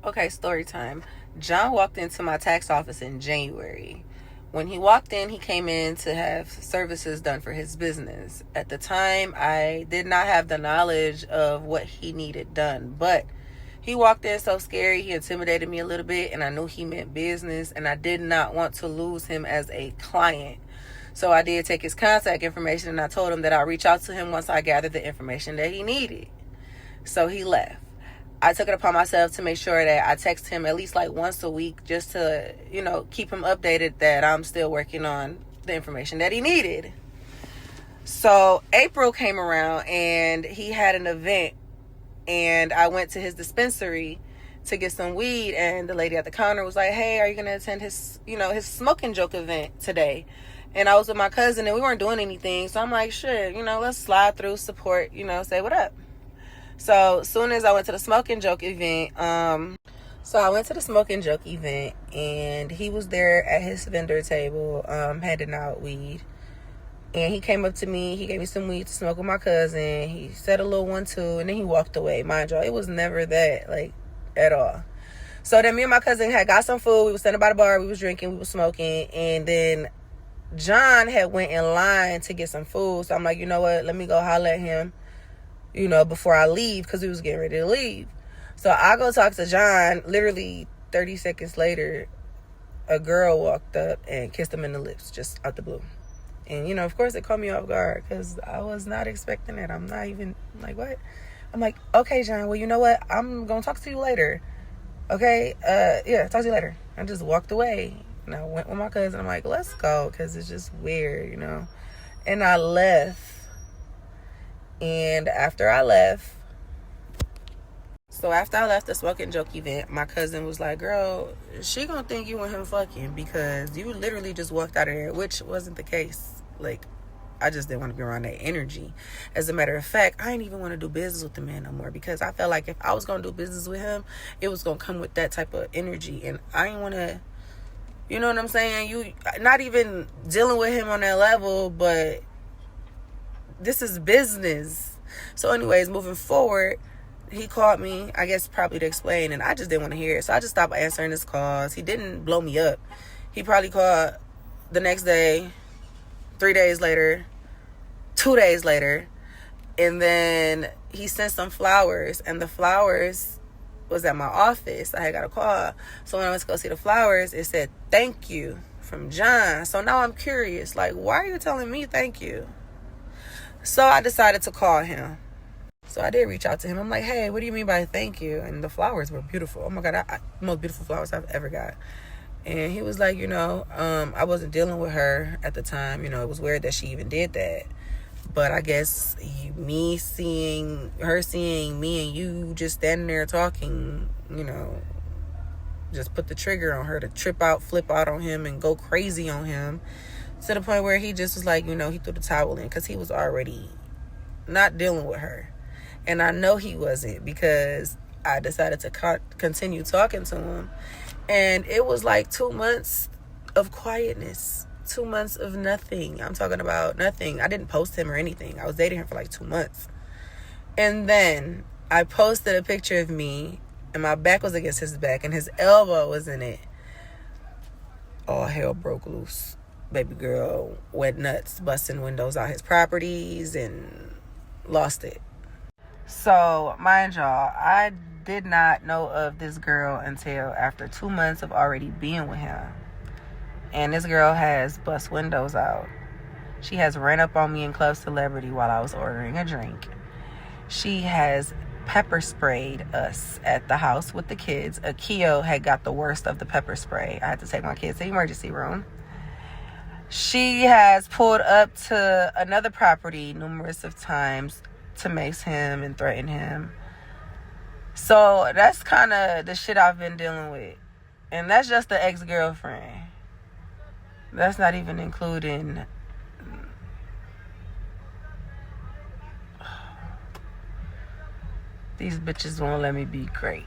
Okay, story time. John walked into my tax office in January. When he walked in, he came in to have services done for his business. At the time, I did not have the knowledge of what he needed done, but he walked in so scary, he intimidated me a little bit, and I knew he meant business, and I did not want to lose him as a client. So I did take his contact information, and I told him that I'll reach out to him once I gathered the information that he needed. So he left. I took it upon myself to make sure that I text him at least like once a week just to, keep him updated that I'm still working on the information that he needed. So April came around and he had an event, and I went to his dispensary to get some weed, and the lady at the counter was like, "Hey, are you going to attend his smoking joke event today?" And I was with my cousin and we weren't doing anything. So I'm like, sure, let's slide through, support, say what up. So as soon as I went to the smoking joke event, and he was there at his vendor table, handing out weed. And he came up to me, he gave me some weed to smoke with my cousin. He said a little 1-2, and then he walked away. Mind y'all, it was never that, at all. So then me and my cousin had got some food. We was standing by the bar, we was drinking, we was smoking, and then John had went in line to get some food. So I'm like, you know what, let me go holler at him, before I leave, because we was getting ready to leave. So I go talk to John. Literally 30 seconds later, a girl walked up and kissed him in the lips, just out the blue. And, of course, it caught me off guard because I was not expecting it. I'm not even like, what? I'm like, okay, John, well, you know what? I'm going to talk to you later. Okay? Yeah, talk to you later. I just walked away. And I went with my cousin. I'm like, let's go, because it's just weird, And I left. And after I left the smoking joke event, my cousin was like, girl, she gonna think you and him fucking because you literally just walked out of there, which wasn't the case. I just didn't want to be around that energy. As a matter of fact, I didn't even want to do business with the man no more because I felt like if I was gonna do business with him, it was gonna come with that type of energy. And I didn't want to, you know what I'm saying? You not even dealing with him on that level, but this is business. So anyways, moving forward, he called me, I guess probably to explain, and I just didn't want to hear it. So I just stopped answering his calls. He didn't blow me up. He probably called the next day, 3 days later, 2 days later, and then he sent some flowers, and the flowers was at my office. I had got a call. So when I went to go see the flowers, it said, "Thank you," from John. So now I'm curious, why are you telling me thank you? So I decided to call him. So I did reach out to him. I'm like, hey, what do you mean by thank you? And the flowers were beautiful. Oh my God, most beautiful flowers I've ever got. And he was like, I wasn't dealing with her at the time. It was weird that she even did that. But I guess me seeing me and you just standing there talking, just put the trigger on her to trip out, flip out on him, and go crazy on him. To the point where he just was like, he threw the towel in because he was already not dealing with her. And I know he wasn't because I decided to continue talking to him. And it was like 2 months of quietness, 2 months of nothing. I'm talking about nothing. I didn't post him or anything. I was dating him for like 2 months. And then I posted a picture of me and my back was against his back and his elbow was in it. All hell broke loose. Baby girl went nuts, busting windows out his properties and lost it. So, mind y'all, I did not know of this girl until after 2 months of already being with him. And this girl has bust windows out. She has ran up on me in Club Celebrity while I was ordering a drink. She has pepper sprayed us at the house with the kids. Akio had got the worst of the pepper spray. I had to take my kids to the emergency room. She has pulled up to another property numerous of times to mace him and threaten him. So that's kind of the shit I've been dealing with. And that's just the ex-girlfriend. That's not even including... These bitches won't let me be great.